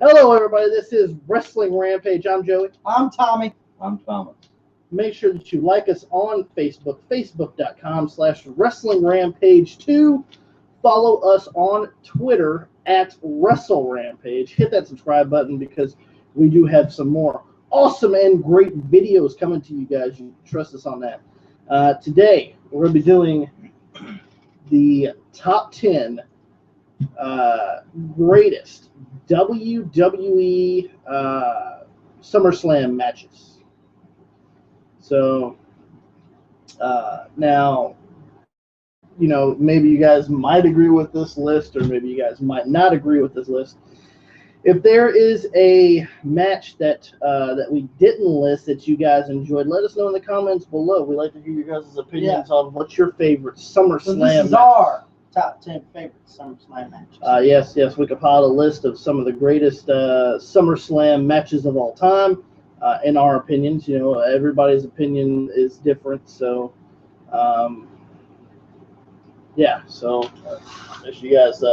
Hello, everybody. This is Wrestling Rampage. I'm Joey. I'm Tommy. I'm Thomas. Make sure that you like us on Facebook, facebook.com/Wrestling Rampage 2. Follow us on Twitter at Wrestle Rampage. Hit that subscribe button because we do have some more awesome and great videos coming to you guys. You can trust us on that. Today, we're going to be doing the top 10 greatest WWE Summerslam matches. So now, you know, maybe you guys might agree with this list, or maybe you guys might not agree with this list. If there is a match that that we didn't list that you guys enjoyed, let us know in the comments below. We like to hear your guys' opinions on what's your favorite SummerSlam. So this is our top 10 favorite SummerSlam matches. Yes, we compiled a list of some of the greatest SummerSlam matches of all time. In our opinions, you know, everybody's opinion is different. So, yeah. So, make sure you guys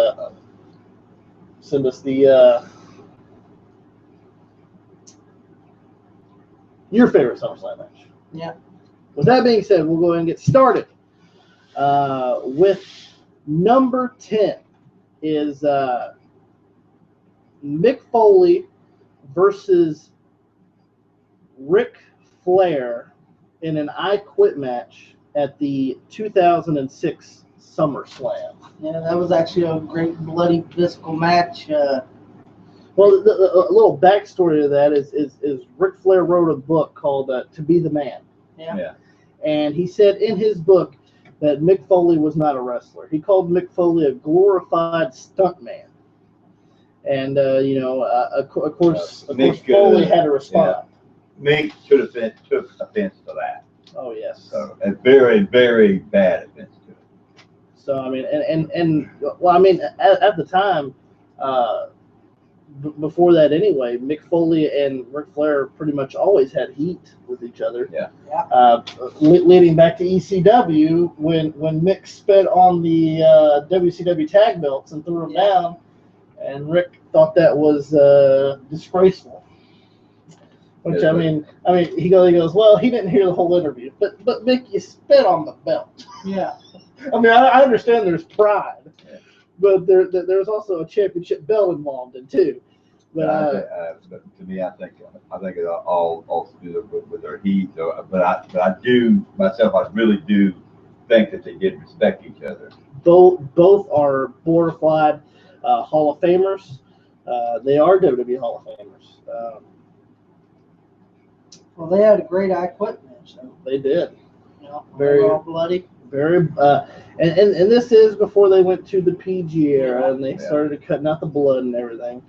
send us the your favorite SummerSlam match. Yeah. With that being said, we'll go ahead and get started with number 10 is Mick Foley versus Ric Flair in an I Quit match at the 2006 SummerSlam. Yeah, that was actually a great bloody physical match. Well, a little backstory to that is Ric Flair wrote a book called To Be the Man. Yeah. And he said in his book that Mick Foley was not a wrestler. He called Mick Foley a glorified stuntman. And, you know, of course Foley had to respond. Mick took offense to that. Oh, yes. So, a very, very bad offense to it. So, I mean, and well, I mean, at the time, before that anyway, Mick Foley and Ric Flair pretty much always had heat with each other. Yeah. Leading back to ECW when Mick spit on the WCW tag belts and threw them down, and Rick thought that was disgraceful. Which I mean, he goes, well, he didn't hear the whole interview, but Mick, you spit on the belt. Yeah. I mean, I understand there's pride, but there's also a championship belt involved in too. But to me, I think it all to do with their heat. So, but I do myself, I really do think that they did respect each other. Both are bona fide Hall of Famers. They are WWE Hall of Famers. Well, they had a great I Quit match, though. They did. You know, Very all bloody. Very, and this is before they went to the PG era and they started cutting out the blood and everything.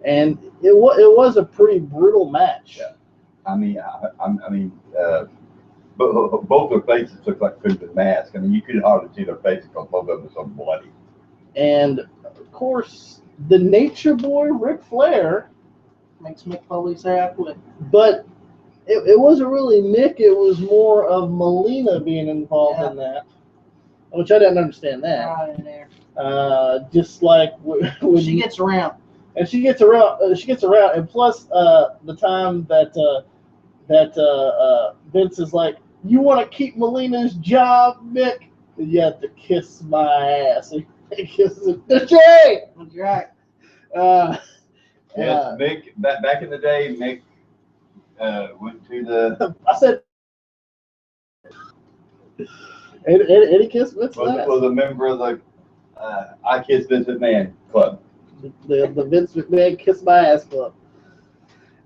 And it was a pretty brutal match. Yeah. I mean, both their faces looked like crimson masks. I mean, you could hardly see their faces because both of them were so bloody. And of course, the Nature Boy Ric Flair makes Mick Foley say I quit. But it wasn't really Mick. It was more of Melina being involved in that, which I didn't understand that. Right in there. Just like when she gets around. And she gets around, and plus the time that Vince is like, you want to keep Melina's job, Mick? You have to kiss my ass. And he kisses it. The shade! That's right. Yes, Mick, back in the day, Mick went to the... I said... Eddie kissed Vince's ass. Was a member of the I Kiss Vince McMahon Club. The Vince McMahon Kiss My Ass Club.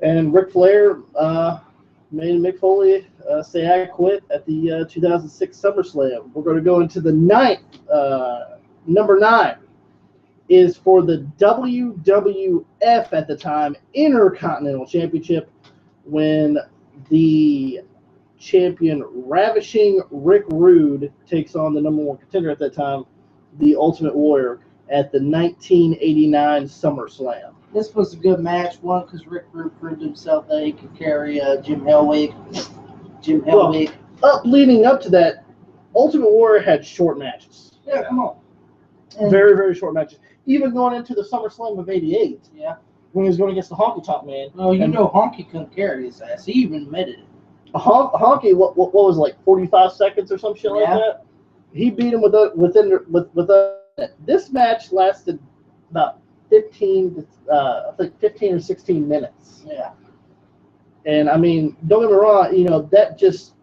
And Ric Flair made Mick Foley say I quit at the 2006 SummerSlam. We're going to go into the ninth. Number 9 is for the WWF at the time Intercontinental Championship when the champion Ravishing Rick Rude takes on the number 1 contender at that time, the Ultimate Warrior, at the 1989 SummerSlam. This was a good match, one, because Rick Rude proved himself that he could carry Jim Hellwig. Leading up to that, Ultimate Warrior had short matches. Yeah, come on. Very, very short matches. Even going into the SummerSlam of '88. Yeah. when he was going against the Honky Tonk Man. Well, you And know Honky couldn't carry his ass. He even admitted it. Honky, what was it, like 45 seconds or some shit like that? He beat him with this match lasted about 15 or 16 minutes. Yeah. And I mean, don't get me wrong, that just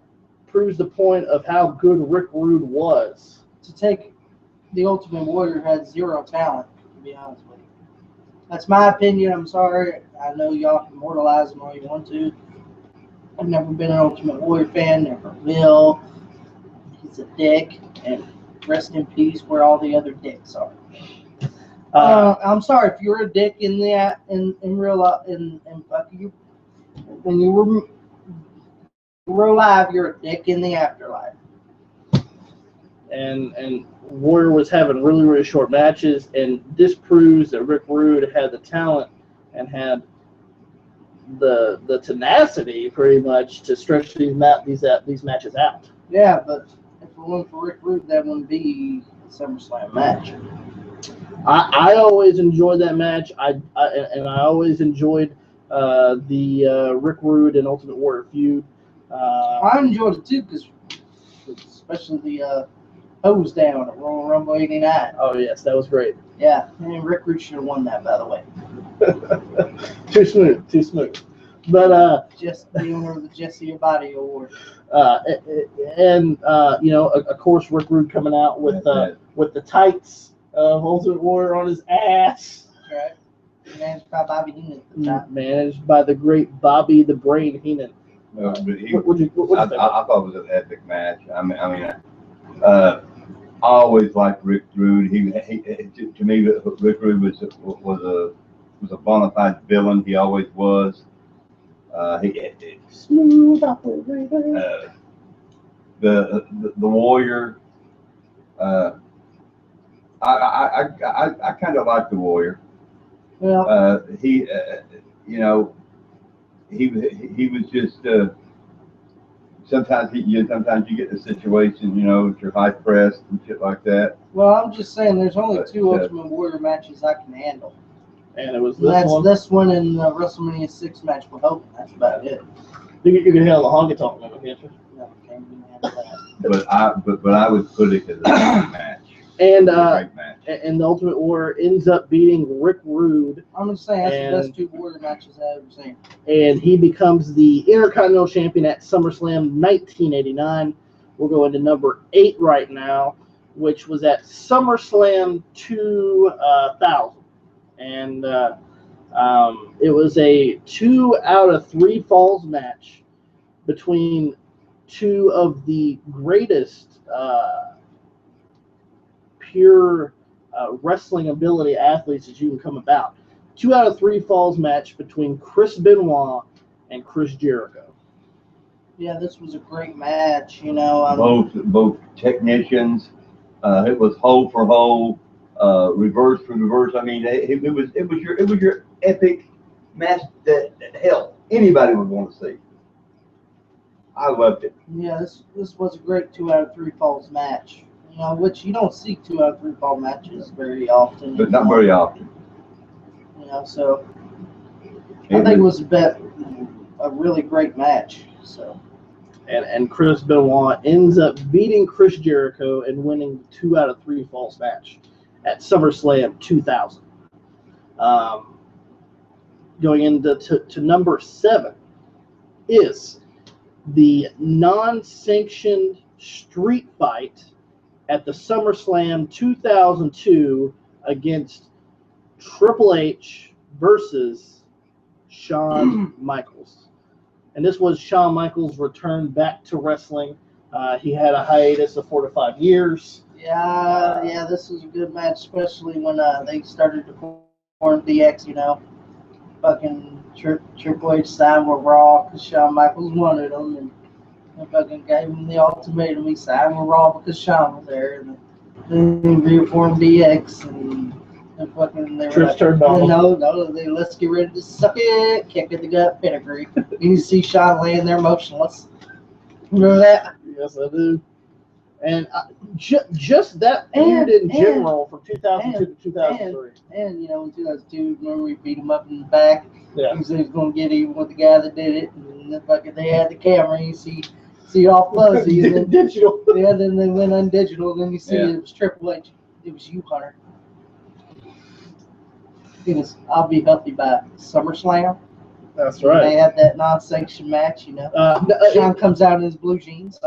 proves the point of how good Rick Rude was. To take the Ultimate Warrior had zero talent, to be honest with you. That's my opinion. I'm sorry. I know y'all can immortalize him all you want to. I've never been an Ultimate Warrior fan, never will. He's a dick, and rest in peace where all the other dicks are. I'm sorry if you're a dick in real life, when you were alive, you're a dick in the afterlife. And Warrior was having really, really short matches, and this proves that Rick Rude had the talent and had the tenacity, pretty much, to stretch these matches out. Yeah, but if it weren't for Rick Rude, that wouldn't be a SummerSlam match. I always enjoyed that match. I always enjoyed the Rick Rude and Ultimate Warrior feud. I enjoyed it too, because especially the hose down at Royal Rumble '89. Oh yes, that was great. Yeah, and Rick Rude should have won that, by the way. Too smooth. But Just the owner of the Jesse Abadi Award. Of course, Rick Rude coming out with the tights of Ultimate Warrior on his ass. Right. Managed by Bobby Heenan at the time. Managed by the great Bobby the Brain Heenan. No, but I thought it was an epic match. I always liked Rick Rude. To me, Rick Rude was a bona fide villain. He always was. Smooth operator. The Warrior. I kind of like the Warrior. Well, he was just. Sometimes you get the situation, you're high pressed and shit like that. well, I'm just saying, there's only two Ultimate Warrior matches I can handle. And it was This one and the WrestleMania 6 match with Hogan. That's about it. You can handle the Honky Tonk Man, can't you? No, can't even handle that. But I would put it as a great match. And Great match. and the Ultimate Warrior ends up beating Rick Rude, I'm just saying, that's the best two Warrior matches I've ever seen. and he becomes the Intercontinental Champion at SummerSlam 1989. We'll go into number 8 right now, which was at SummerSlam 2000. And it was a 2 out of 3 falls match between two of the greatest pure wrestling ability athletes that you can come about. 2 out of 3 falls match between Chris Benoit and Chris Jericho. Yeah, this was a great match. Both technicians. It was hole for hole, reverse for reverse. I mean, it was your epic match that hell anybody would want to see. I loved it. Yeah, this was a great 2 out of 3 falls match. Which you don't see 2 out of 3 fall matches very often. But not very often. So I think it was a really great match. So. And Chris Benoit ends up beating Chris Jericho and winning the 2 out of 3 falls match at SummerSlam 2000. Going into number 7 is the non-sanctioned street fight at the SummerSlam 2002 against Triple H versus Shawn Michaels. And this was Shawn Michaels' return back to wrestling. He had a hiatus of 4 to 5 years. Yeah, this was a good match, especially when they started to form DX, Fucking Triple H signed with Raw because Shawn Michaels wanted him, and they fucking gave him the ultimatum. He signed with Raw because Shawn was there, and then he reformed DX, and fucking they were Trish like, turned on him. no, let's get ready to suck it, kick in the gut, pedigree. You see Shawn laying there motionless. Remember that? Yes, I do. And just that feud in general from 2002 to 2003. And you know, in 2002, remember we beat him up in the back. Yeah. He said he was going to get even with the guy that did it. And then fucking they had the camera, and you see it all fuzzy. And then, digital. Yeah, then they went undigital. Then you see it was Triple H. It was you, Hunter. It was I'll Be Healthy by SummerSlam. That's right. They had that non-sanctioned match, you know. Sean comes out in his blue jeans.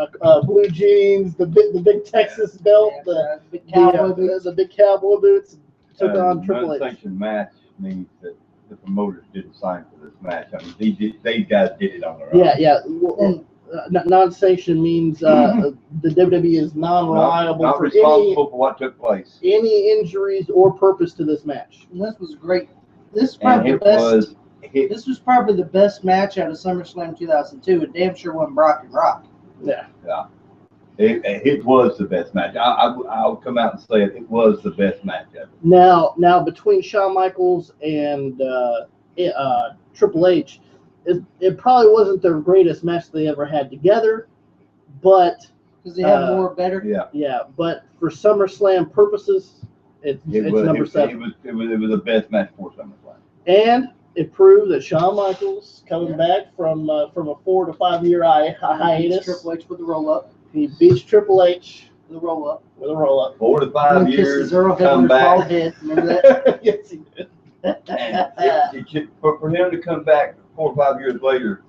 Blue jeans, the big Texas belt, the big cowboy boots. The big cowboy boots. Took on Triple H. Non-sanctioned match means that the promoters didn't sign for this match. I mean, these guys did it on their own. Yeah. Well, non-sanctioned means the WWE is non-reliable not for responsible for what took place. Any injuries or purpose to this match. And this was great. This was probably the best. This was probably the best match out of SummerSlam 2002, and damn sure wasn't Brock and Rock. Yeah. It was the best match. I'll come out and say it. It was the best match ever. Now between Shawn Michaels and Triple H, it probably wasn't their greatest match they ever had together, but because they had more better. Yeah. But for SummerSlam purposes, it's number 7. It was the best match for SummerSlam. And it proved that Shawn Michaels coming back from a 4 to 5 year hiatus. Triple H with the roll up. He beats Triple H with a roll up. 4 to 5 years. Come back. Remember that? Yes, he did. And for him to come back 4 or 5 years later,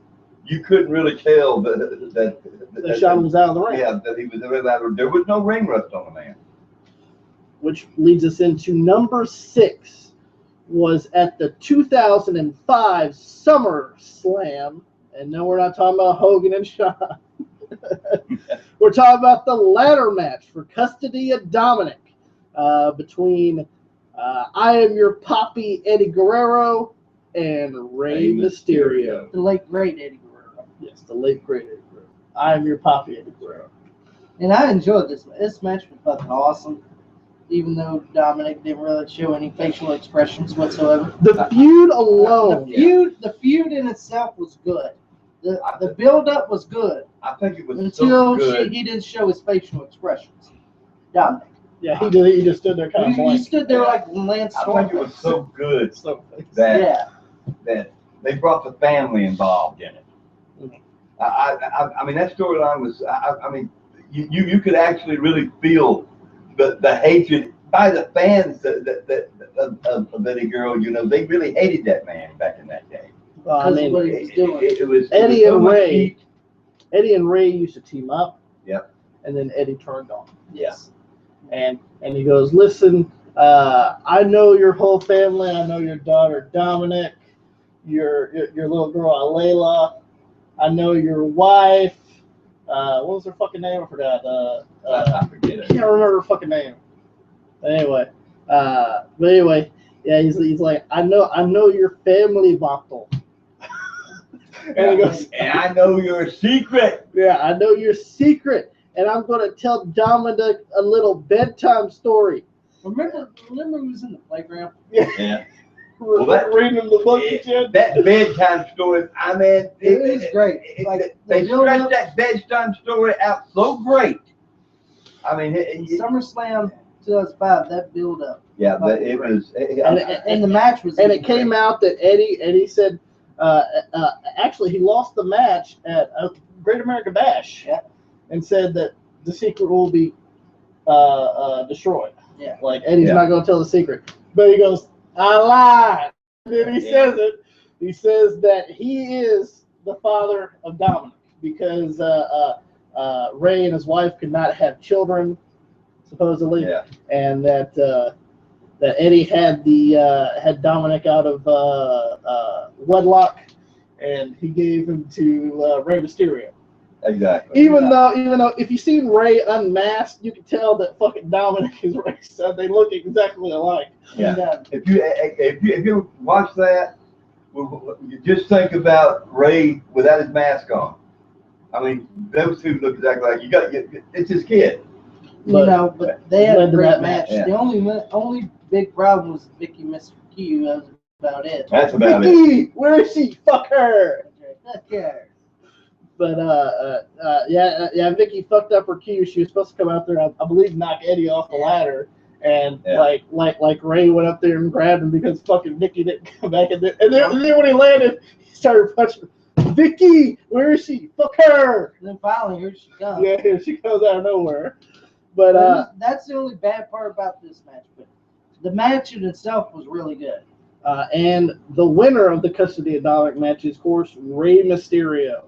you couldn't really tell that Shawn was out of the ring. Yeah, that he was out. There was no ring rust on the man. Which leads us into number 6. Was at the 2005 SummerSlam, and no, we're not talking about Hogan and Shawn. We're talking about the ladder match for custody of Dominic between I Am Your Papi Eddie Guerrero and Rey Mysterio. The late great Eddie Guerrero. Yes, the late great Eddie Guerrero. I Am Your Papi Eddie Guerrero. And I enjoyed this. This match was fucking awesome. Even though Dominic didn't really show any facial expressions whatsoever. The feud alone. The feud in itself was good. The build-up was good. I think it was until so good. He didn't show his facial expressions. Dominic. Yeah, he did. He just stood there kind of blank. He stood there like Lance Storm. I think it was so good that they brought the family involved in it. I mean, that storyline was. I mean, you could actually really feel the hatred by the fans of Eddie Guerrero. You know, they really hated that man back in that day. I mean, what he was doing. It was Eddie so and Ray. heat. Eddie and Ray used to team up. Yep. And then Eddie turned on him. Yes. And he goes, listen, I know your whole family. I know your daughter Dominic, your little girl Layla. I know your wife. What was her fucking name? I forgot. I forget it. I can't remember her fucking name. But anyway, yeah, he's like, I know your family, Vato. And he goes, and I know your secret. Yeah, I know your secret, and I'm gonna tell Dominic a little bedtime story. Remember he was in the playground? Yeah. Well, reading the book. That bedtime story, I mean, it was great. They stretched that bedtime story out so great. I mean, SummerSlam 2005, that build up. Yeah, but it was. And the match was. And it came out that Eddie said, actually, he lost the match at Great American Bash. Yeah. And said that the secret will be destroyed. Yeah. Like Eddie's not going to tell the secret, but he goes, I lied. And then he says it. He says that he is the father of Dominic because Ray and his wife could not have children, supposedly, and that Eddie had had Dominic out of wedlock, and he gave him to Rey Mysterio. Exactly. Even though if you seen Ray unmasked, you can tell that fucking Dominic is Ray's son. They look exactly alike. Yeah. If you watch that, you just think about Ray without his mask on. I mean, those two look exactly like it's his kid. But they had a great match. Yeah. The only big problem was Vicky Mr. Q. That was about it. That's about Vicky, where is she? Fuck her. Fuck her. But Vicky fucked up her cue. She was supposed to come out there, I believe, knock Eddie off the ladder, and like Ray went up there and grabbed him because fucking Vicky didn't come back in there. And then when he landed, he started punching. Vicky, where is she? Fuck her! And then finally, here she comes. Yeah, here she comes out of nowhere. But that's the only bad part about this match. But the match in itself was really good. And the winner of the custody of Dominic match is, of course, Rey Mysterio,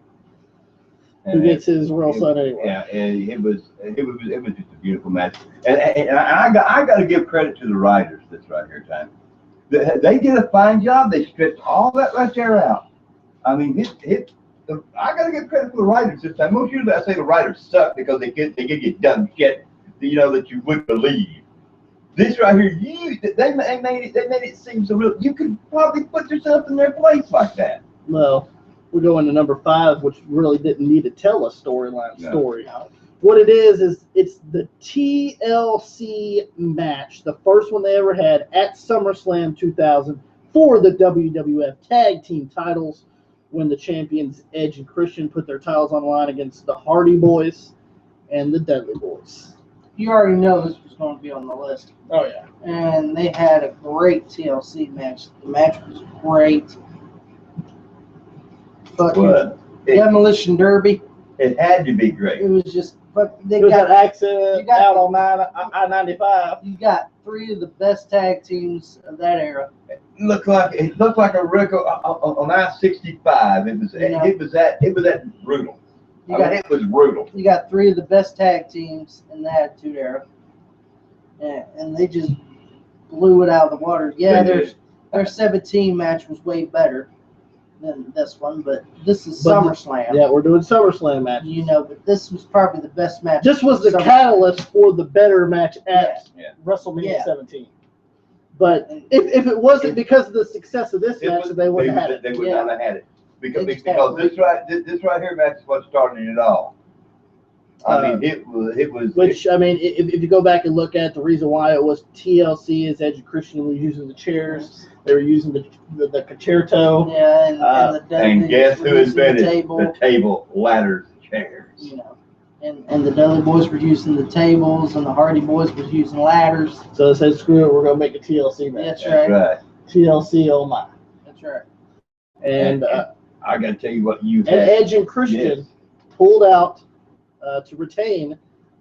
who gets his real son anyway. Yeah, and it was just a beautiful match. And I got to give credit to the writers. This right here, time. They did a fine job. They stretched all that right there out. I mean, I got to give credit to the writers this time. Most usually I say the writers suck because they give you dumb shit, that you wouldn't believe. This right here, they made it seem so real. You could probably put yourself in their place like that. Well, we're going to number 5, which really didn't need to tell a story. What it is it's the TLC match, the first one they ever had at SummerSlam 2000 for the WWF Tag Team titles, when the champions Edge and Christian put their titles on the line against the Hardy Boys and the Dudley Boys. You already know this was going to be on the list. Oh, yeah. And they had a great TLC match. The match was great. But Demolition Derby. It had to be great. It was just, but they got got an accident out on I-95. You got 3 of the best tag teams of that era. It looked like a record on I-65. It was that brutal. It was brutal. You got 3 of the best tag teams in the Attitude Era, and they just blew it out of the water. Yeah, their 17 match was way better than this one, but this is SummerSlam. Yeah, we're doing SummerSlam match. But this was probably the best match. This was the catalyst for the better match at WrestleMania 17. But if it wasn't because of the success of this match, they wouldn't have had it. They would not have had it. Because this right here match is what started it all. I mean, it was. Which, if you go back and look at the reason why it was TLC is Edge and Christian was using the chairs. They were using the concerto. Yeah, and guess who invented the table, ladders, chairs. And the Dudley Boys were using the tables, and the Hardy Boys was using ladders. So they said, screw it, we're going to make a TLC match. That's right. TLC, oh my. That's right. And I got to tell you what you had. And Edge and Christian pulled out to retain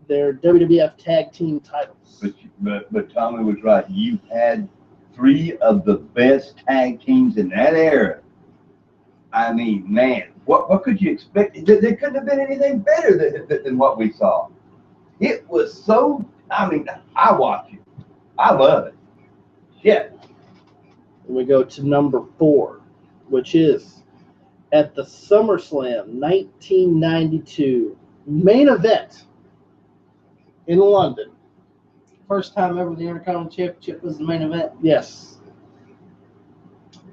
their WWF Tag Team titles. But Tommy was right. You had 3 of the best tag teams in that era. I mean, man, what could you expect? There couldn't have been anything better than what we saw. It was so, I watch it. I love it. Shit. We go to number 4, which is at the SummerSlam 1992 main event in London. First time ever the Intercontinental Championship was the main event. Yes.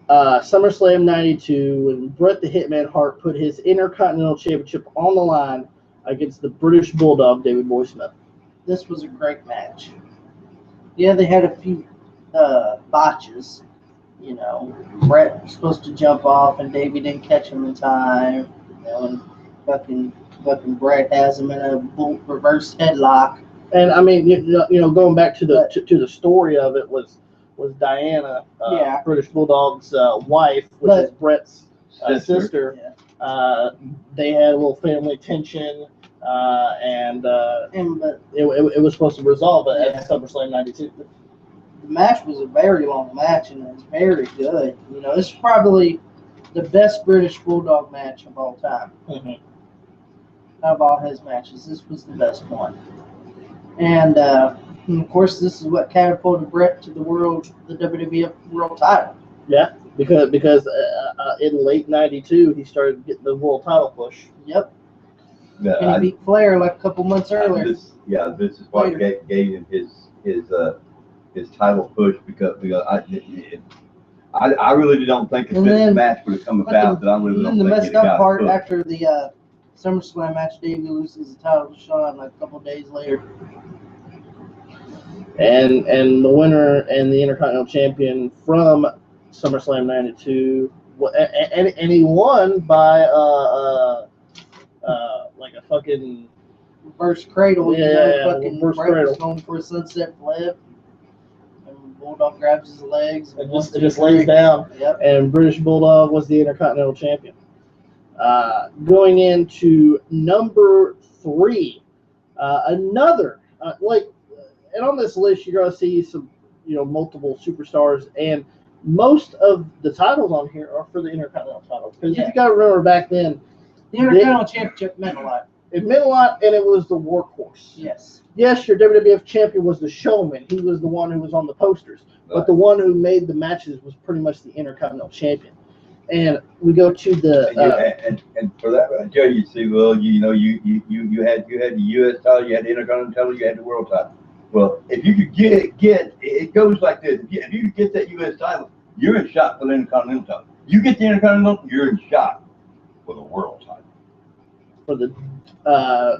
SummerSlam 92, when Bret the Hitman Hart put his Intercontinental Championship on the line against the British Bulldog, David Boy Smith. This was a great match. Yeah, they had a few botches. Bret was supposed to jump off, and Davey didn't catch him in time. And fucking Bret has him in a reverse headlock. And going back to the story of it was Diana, British Bulldog's wife, which is Bret's sister. Yeah. They had a little family tension, and it was supposed to resolve it at SummerSlam 92. The match was a very long match, and it was very good. This is probably the best British Bulldog match of all time. Mm-hmm. Out of all his matches, this was the best one. And of course, this is what catapulted Bret to the WWF World Title. Yeah, because in late '92 he started getting the world title push. Yep. And he beat Flair like a couple months earlier. This is what gave him his title push because I really don't think if this match would have come about that I really don't think the messed up part pushed. After the SummerSlam match, Davey loses the title to Shawn like a couple days later. And the winner and the Intercontinental Champion from SummerSlam '92, and he won by like a fucking reverse cradle. Yeah, fucking reverse Brett was cradle. going for a sunset flip. And Bulldog grabs his legs. It just lays down. Yep. And British Bulldog was the Intercontinental Champion. Going into number 3, another and on this list you're gonna see some multiple superstars, and most of the titles on here are for the Intercontinental title. Because if you gotta remember back then, the Intercontinental Championship meant a lot. It meant a lot, and it was the workhorse. Yes. Yes, your WWF champion was the showman. He was the one who was on the posters. But the one who made the matches was pretty much the Intercontinental Champion. And we go to the and for that, I tell you, see, well, you had the U.S. title, you had the Intercontinental title, you had the World title. Well, if you could get it goes like this. If you could get that U.S. title, you're in shot for the Intercontinental title. You get the Intercontinental, you're in shot for the World title. For the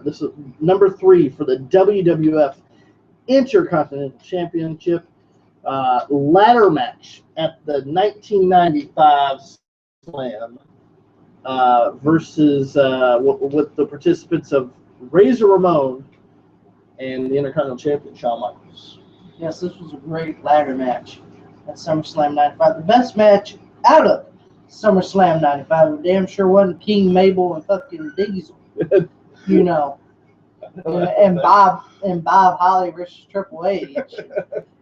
this is number 3 for the WWF Intercontinental Championship ladder match at the 1995 Slam versus with the participants of Razor Ramon and the Intercontinental Champion Shawn Michaels. Yes, this was a great ladder match at SummerSlam 95. The best match out of SummerSlam 95. Damn sure wasn't King Mabel and fucking Diesel. And Bob Holly versus Triple H.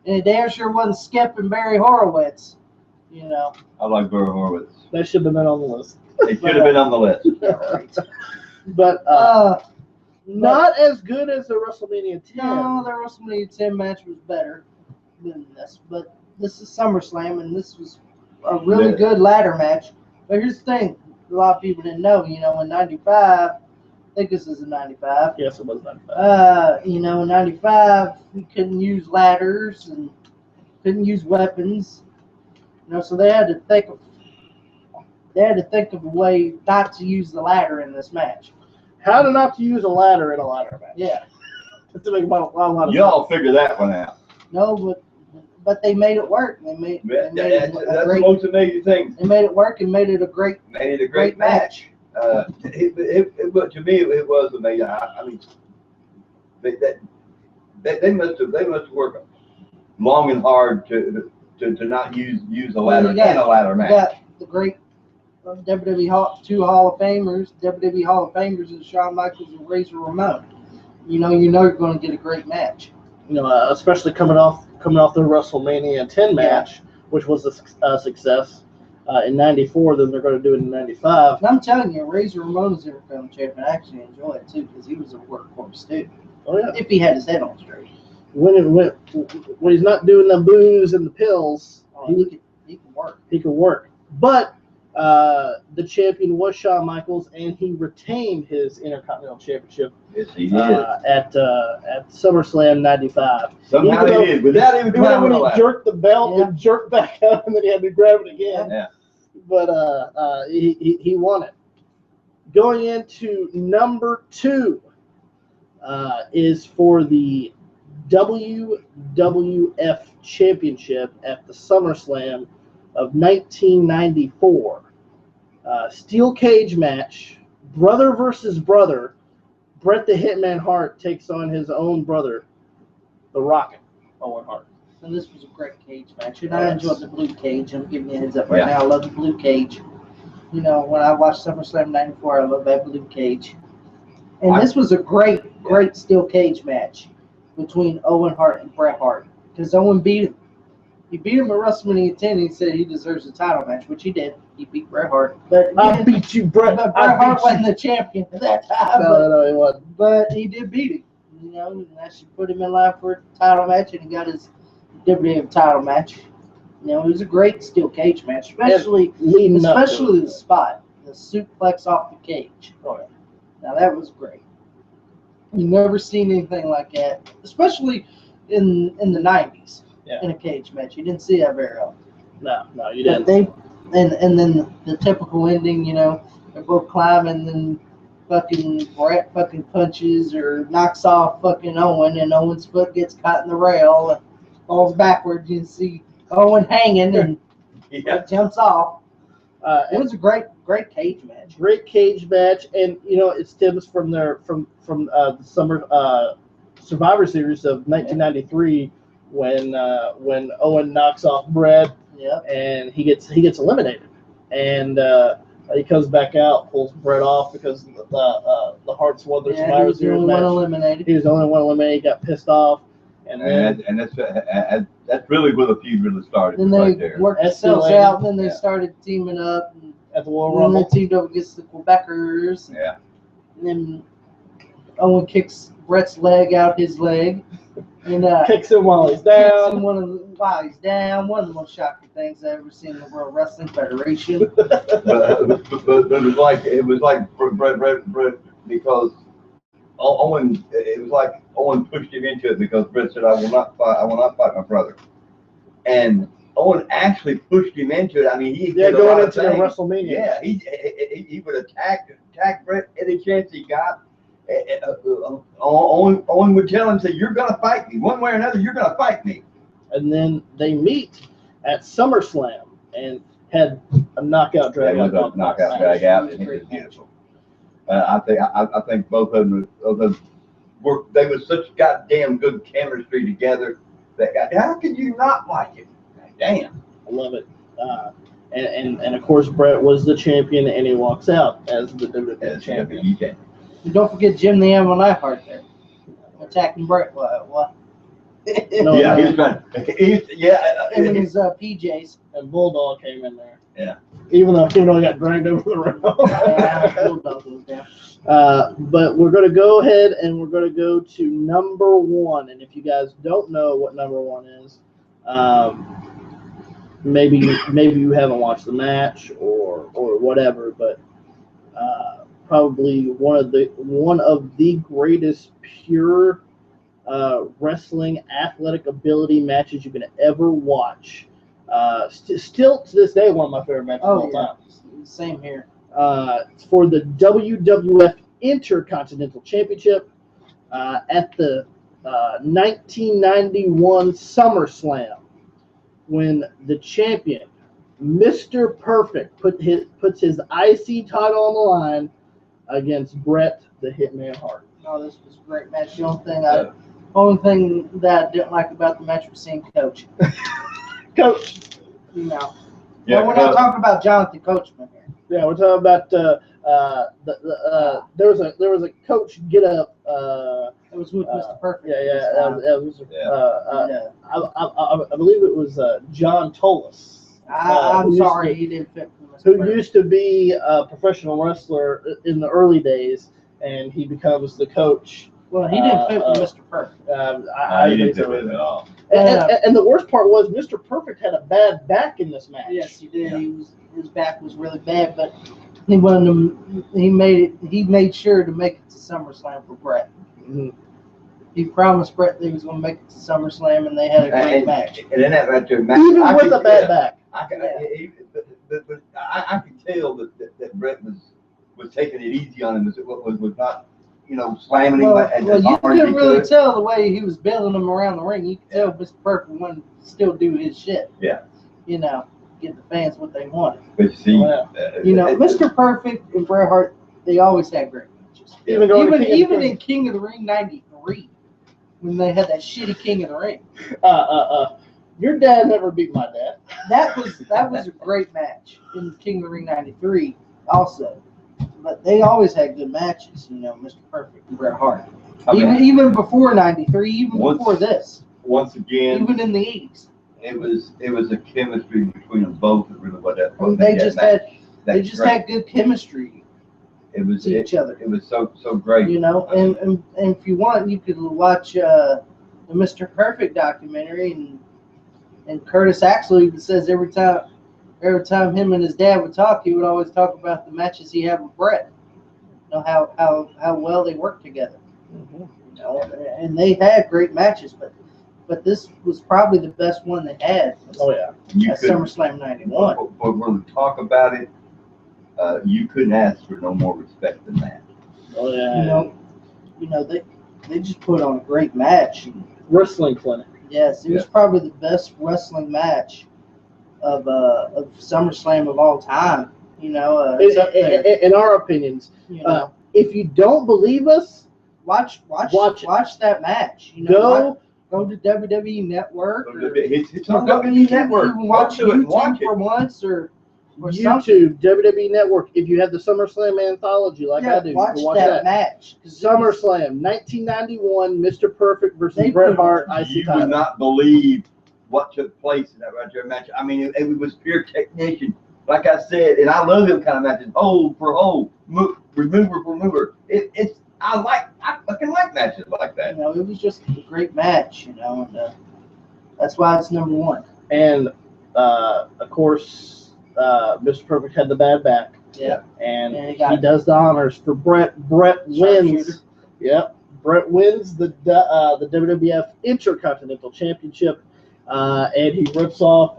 And it damn sure wasn't Skip and Barry Horowitz. I like Barry Horowitz. That should have been on the list. It should have been on the list. But not as good as the WrestleMania 10. No, the WrestleMania 10 match was better than this. But this is SummerSlam, and this was a really good ladder match. But here's the thing. A lot of people didn't know, in 95, I think this is in 95. Yes, it was 95. In 95, we couldn't use ladders and couldn't use weapons. So they had to think of a way not to use the ladder in this match. How to not to use a ladder in a ladder match. Yeah. To make a lot of Y'all figure that one out. No, but they made it work. That's the most amazing thing. They made it work and made it a great match. But to me, it was amazing. I mean, they must have worked long and hard to not use a ladder in a ladder match. You got the great WWE two Hall of Famers. WWE Hall of Famers is Shawn Michaels and Razor Ramon. You're going to get a great match. Especially coming off the WrestleMania 10 match, which was a success in '94. Then they're going to do it in '95. And I'm telling you, Razor Ramon is Intercontinental Champion. I actually enjoy it too because he was a workhorse too. Oh yeah. If he had his head on straight. When he's not doing the booze and the pills, he can work. He can work. But the champion was Shawn Michaels, and he retained his Intercontinental Championship. Yes, he did. At SummerSlam '95. Somehow he did, without even when he jerked the belt and jerked back up, and then he had to grab it again. Yeah. But he won it. Going into number 2 is for the WWF Championship at the SummerSlam of 1994. Steel cage match, brother versus brother. Bret the Hitman Hart takes on his own brother, the Rocket, Owen Hart. And this was a great cage match. And I enjoyed the blue cage. I'm giving you a heads up right now. I love the blue cage. When I watched SummerSlam 94, I love that blue cage. And this was a great steel cage match between Owen Hart and Bret Hart. Because Owen beat him. He beat him at WrestleMania 10. He said he deserves a title match, which he did. He beat Bret Hart. But I beat you, Bret. But Bret Hart wasn't the champion at that time. No, he wasn't. But he did beat him. And that should put him in line for a title match, and he got his WWF title match. It was a great steel cage match, especially the spot, the suplex off the cage. Oh, yeah. Now that was great. You never seen anything like that, especially in the 90s. Yeah. In a cage match, you didn't see that very often. No, you didn't. And then the typical ending, they're both climbing, and fucking Bret fucking punches or knocks off fucking Owen, and Owen's foot gets caught in the rail and falls backwards. You see Owen hanging, and Bret jumps off. It was a great cage match. Great cage match, and it stems from the summer Survivor Series of 1993 when Owen knocks off Brett, and he gets eliminated, and he comes back out, pulls Brett off because the Harts won their Survivor Series match. He was the only one eliminated. He got pissed off, and that's really where the feud really started. Then right they there. worked themselves out, and then they started teaming up. And at the Royal Rumble, they teamed up against the Quebecers. Yeah. And then Owen kicks Brett's leg out his leg. And kicks him while he's down. While he's down. One of the most shocking things I've ever seen in the World Wrestling Federation. but it was like Brett because Owen. It was like Owen pushed him into it because Brett said, "I will not fight my brother," and Owen actually pushed him into it. I mean, he did going into the WrestleMania. Yeah, he would attack Brett any chance he got. Owen would tell him, "Say, you're gonna fight me one way or another. You're gonna fight me." And then they meet at SummerSlam and had a knockout drag out. It was a knockout drag out, and it was beautiful. I think both of them they were such goddamn good chemistry together. How could you not like it? Damn. I love it. And of course, Brett was the champion, and he walks out as the WWE champion. And don't forget Jim the Animal Neidhart there, attacking Brett. What? No, yeah, he was trying. Him and his PJs. And Bulldog came in there. Yeah. Even though he got dragged over the rope. Yeah, Bulldog was down. But we're going to go ahead and we're going to go to number 1. And if you guys don't know what number 1 is, maybe you haven't watched the match or whatever, but probably one of the greatest pure wrestling athletic ability matches you can ever watch. Still to this day, one of my favorite matches of all time. Same here. It's for the WWF Intercontinental Championship at the 1991 SummerSlam, when the champion, Mr. Perfect, puts his IC title on the line against Bret the Hitman Hart. Oh, this was a great match. The only thing that I didn't like about the match was seeing Coach. Coach. No. Yeah, we're not talking about Jonathan Coachman here. Yeah, we're talking about there was a Coach get up. It was with Mr. Perfect. I believe it was John Tolis. I'm sorry, he didn't fit for Mr. Perfect. Who used to be a professional wrestler in the early days, and he becomes the coach. Well, he didn't fit for Mr. Perfect. He didn't fit with it at all. And the worst part was Mr. Perfect had a bad back in this match. Yes, he did. Yeah. His back was really bad, but he made sure to make it to SummerSlam for Bret. Mm-hmm. He promised Bret that he was going to make it to SummerSlam, and they had a great match. And then that match, even with a bad back. I can tell that Bret was taking it easy on him. Was not, slamming him. Well, you couldn't really tell the way he was bailing him around the ring. You could tell Mr. Perfect wanted to still do his shit. Yeah. Give the fans what they wanted. But see, Mr. Perfect and Bret Hart, they always had great matches. Even in King of the Ring '93, when they had that shitty King of the Ring. Your dad never beat my dad. That was a great match in King of the Ring '93 also. But they always had good matches, Mr. Perfect and Bret Hart. Even before '93, before this. Once again, even in the '80s. It was a chemistry between them both that really what that was. They just had good chemistry. It was to each other. It was so great. And if you want, you could watch the Mr. Perfect documentary, and Curtis Axel even says every time him and his dad would talk, he would always talk about the matches he had with Bret. How well they worked together. Mm-hmm. And they had great matches, but this was probably the best one they had. Oh yeah, at SummerSlam '91. But when we talk about it, you couldn't ask for no more respect than that. Oh yeah. They just put on a great match. Wrestling clinic. Yes, it was probably the best wrestling match of SummerSlam of all time. You know, in our opinions, you know, if you don't believe us, watch that match. You know, go to WWE Network. It's on WWE Network. Watch Go to it and YouTube watch it. for once or YouTube, WWE Network. If you have the SummerSlam anthology, like I do, watch you can watch that match. SummerSlam 1991, Mr. Perfect versus Bret Hart IC You title. would not believe what took place in that right there match. I mean, it was pure technician. Like I said, and I love them kind of matches. Hold for hold, remover for mover. I fucking like matches like that. You know, it was just a great match. You know, and that's why it's number one. And of course, Mr. Perfect had the bad back. Yeah. And he does the honors for Bret. Bret wins. Yep. Bret wins the WWF Intercontinental Championship. And he rips off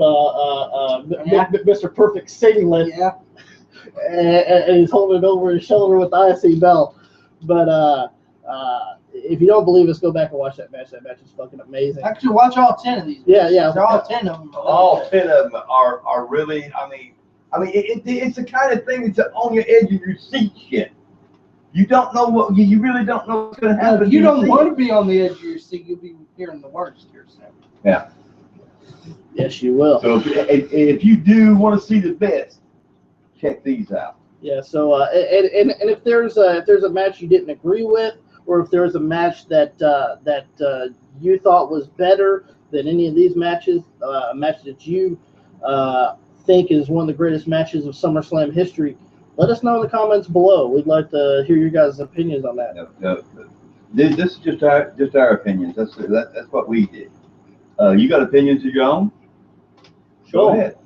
Mr. Perfect's singlet. Yeah. And he's holding it over his shoulder with the IC belt. But if you don't believe us, go back and watch that match. That match is fucking amazing. Actually, watch all 10 of these. Yeah. All 10 of them. All 10 of them are really. I mean, it's the kind of thing that's on your edge of your seat shit. You don't know what you really don't know what's going to happen. If you don't want to be on the edge of your seat, you'll be hearing the worst yourself. Yeah. Yes, you will. So if you do want to see the best, check these out. Yeah. So and if there's a match you didn't agree with, or if there's a match that you thought was better than any of these matches, a match that you think is one of the greatest matches of SummerSlam history, let us know in the comments below. We'd like to hear your guys' opinions on that. No. This is just our opinions. That's what we did. You got opinions of your own? Go ahead.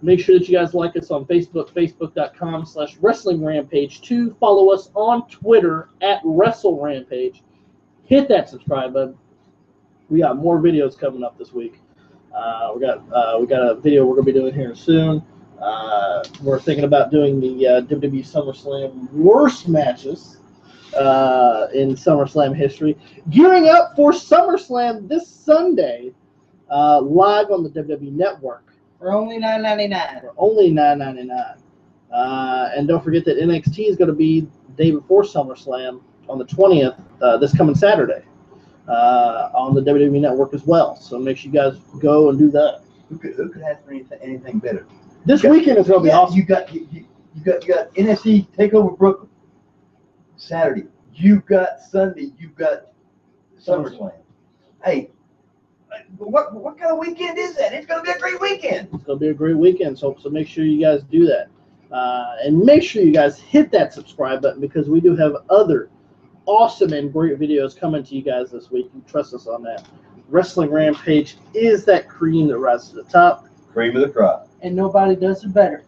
Make sure that you guys like us on Facebook, facebook.com/WrestlingRampage2. Follow us on Twitter @WrestleRampage. Hit that subscribe button. We got more videos coming up this week. We got a video we're gonna be doing here soon. We're thinking about doing the WWE SummerSlam worst matches in SummerSlam history. Gearing up for SummerSlam this Sunday, live on the WWE Network. For only $9.99. For only $9.99. And don't forget that NXT is going to be the day before SummerSlam on the 20th, this coming Saturday, on the WWE Network as well. So make sure you guys go and do that. Who could ask for anything better? This weekend is going to be awesome. You got NXT Takeover Brooklyn Saturday. You got Sunday. You got SummerSlam. Hey. What kind of weekend is that? It's going to be a great weekend. It's going to be a great weekend, so make sure you guys do that. And make sure you guys hit that subscribe button because we do have other awesome and great videos coming to you guys this week. You trust us on that. Wrestling Rampage is that cream that rises to the top. Cream of the crop. And nobody does it better.